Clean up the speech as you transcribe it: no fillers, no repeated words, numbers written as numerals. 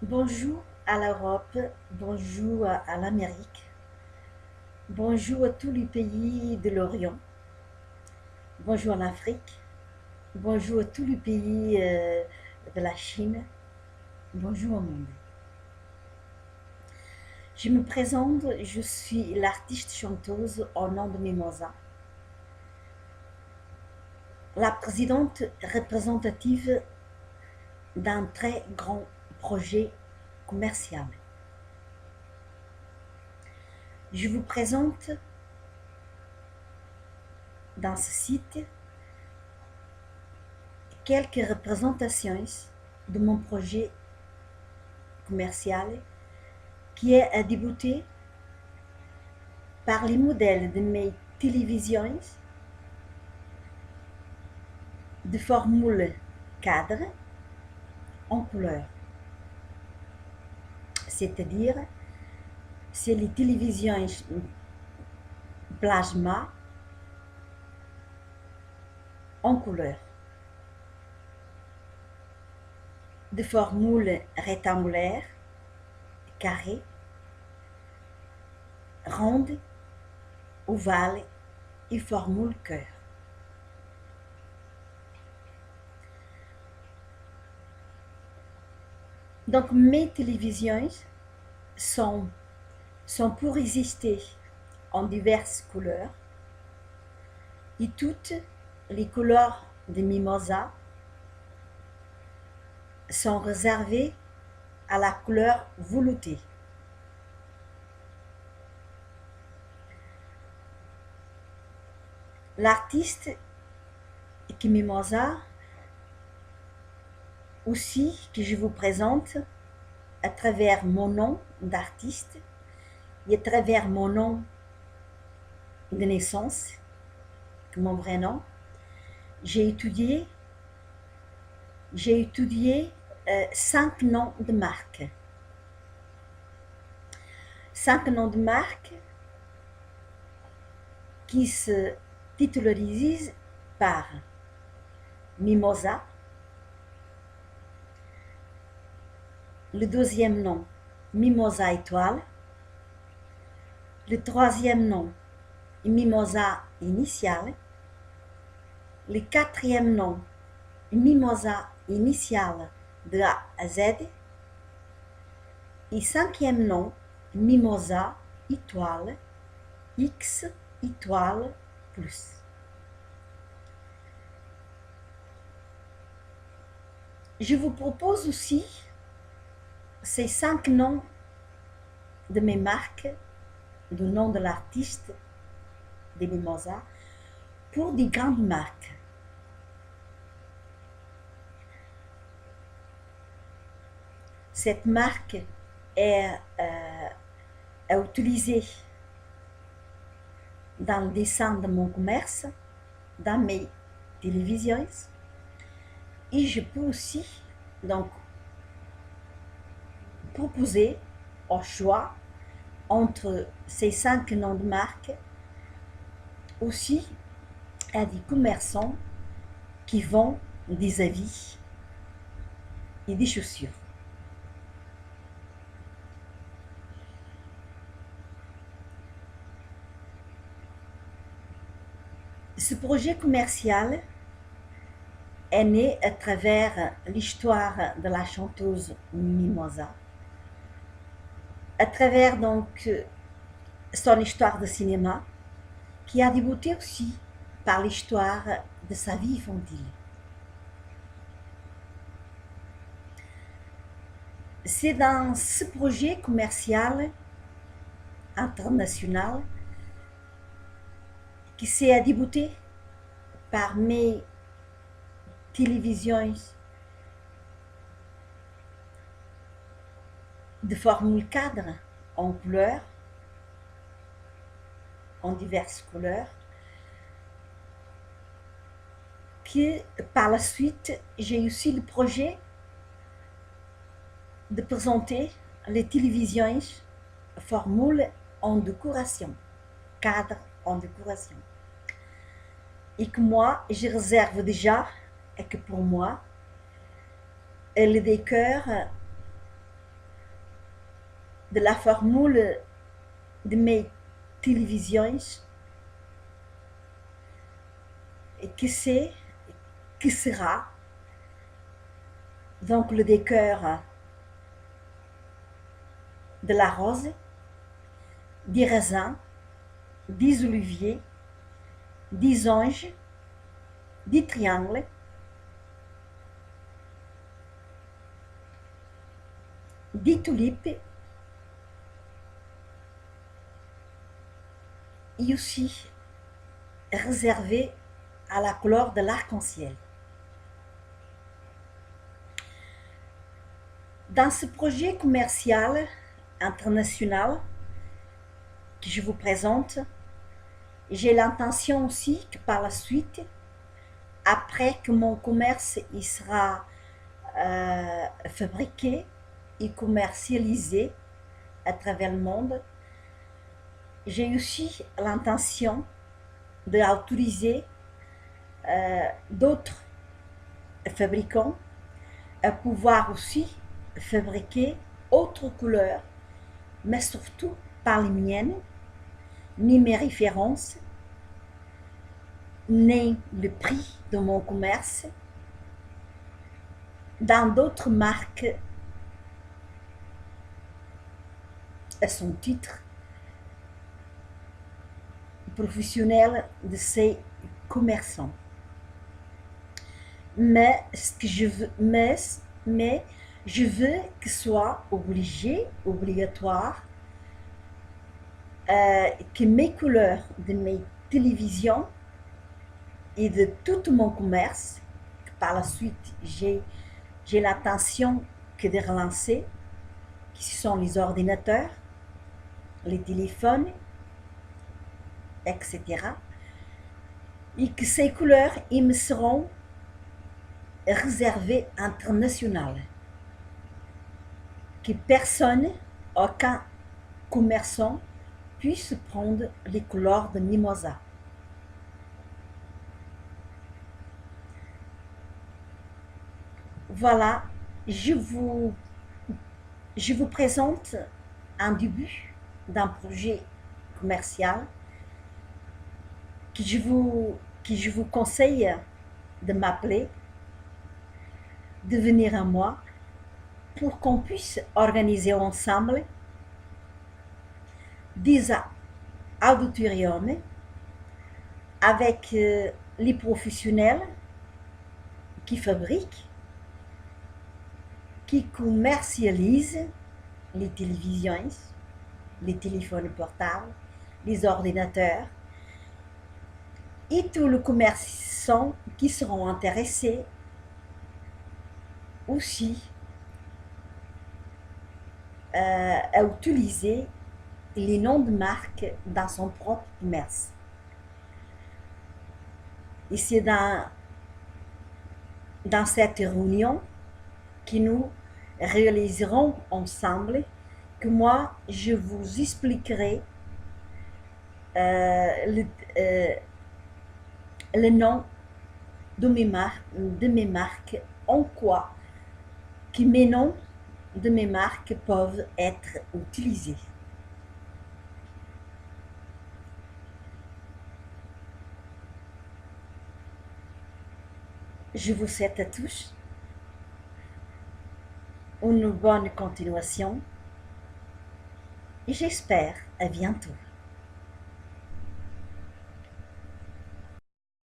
Bonjour à l'Europe, bonjour à l'Amérique, bonjour à tous les pays de l'Orient, bonjour à l'Afrique, bonjour à tous les pays de la Chine, bonjour au monde. Je me présente, je suis l'artiste chanteuse au nom de Mimosa, la présidente représentative d'un très grand projet commercial. Je vous présente dans ce site quelques représentations de mon projet commercial qui est débuté par les modèles de mes télévisions de formule cadre en couleur. C'est-à-dire, c'est les télévisions plasma en couleur. De formule rectangulaire, carré, ronde, ovale et formule cœur. Donc mes télévisions sont pour résister en diverses couleurs et toutes les couleurs de Mimosa sont réservées à la couleur veloutée. L'artiste Mimosa aussi que je vous présente à travers mon nom d'artiste et à travers mon nom de naissance, mon vrai nom, j'ai étudié 5 noms de marque. 5 noms de marque qui se titularisent par Mimosa. Le deuxième nom, Mimosa Étoile. Le troisième nom, Mimosa Initiale. Le quatrième nom, Mimosa Initiale de A à Z. Et cinquième nom, Mimosa Étoile X Étoile Plus. Je vous propose aussi ces 5 noms de mes marques, le nom de l'artiste de Mimosa, pour des grandes marques. Cette marque est utilisée dans le dessin de mon commerce, dans mes télévisions, et je peux aussi donc proposer au choix entre ces 5 noms de marque aussi à des commerçants qui vendent des habits et des chaussures. Ce projet commercial est né à travers l'histoire de la chanteuse Mimosa, à travers donc son histoire de cinéma, qui a débuté aussi par l'histoire de sa vie infantile. C'est dans ce projet commercial international qui s'est débuté par mes télévisions de formule cadre en couleur, en diverses couleurs, que par la suite j'ai aussi le projet de présenter les télévisions formule en décoration, cadre en décoration. Et que moi, je réserve déjà, et que pour moi, le décor de la formule de mes télévisions et qui sera donc le décor de la rose, des raisins, des oliviers, des anges, des triangles, des tulipes et aussi réservé à la couleur de l'arc-en-ciel. Dans ce projet commercial international que je vous présente, j'ai l'intention aussi que par la suite, après que mon commerce il sera fabriqué et commercialisé à travers le monde, j'ai aussi l'intention d'autoriser d'autres fabricants à pouvoir aussi fabriquer autres couleurs, mais surtout par les miennes, ni mes références, ni le prix de mon commerce, dans d'autres marques à son titre professionnel de ces commerçants. Mais ce que je veux, mais je veux que ce soit obligatoire, que mes couleurs de mes télévisions et de tout mon commerce, que par la suite j'ai l'intention que de relancer, qui sont les ordinateurs, les téléphones, etc. Et que ces couleurs, ils me seront réservées internationales. Que personne, aucun commerçant puisse prendre les couleurs de Mimosa. Voilà, je vous présente un début d'un projet commercial que je vous conseille de m'appeler, de venir à moi pour qu'on puisse organiser ensemble des auditoriums avec les professionnels qui fabriquent, qui commercialisent les télévisions, les téléphones portables, les ordinateurs et tous les commerçants qui seront intéressés aussi à utiliser les noms de marque dans son propre commerce. Et c'est dans cette réunion que nous réaliserons ensemble que moi, je vous expliquerai le nom de mes marques, en quoi que mes noms de mes marques peuvent être utilisés. Je vous souhaite à tous une bonne continuation et j'espère à bientôt.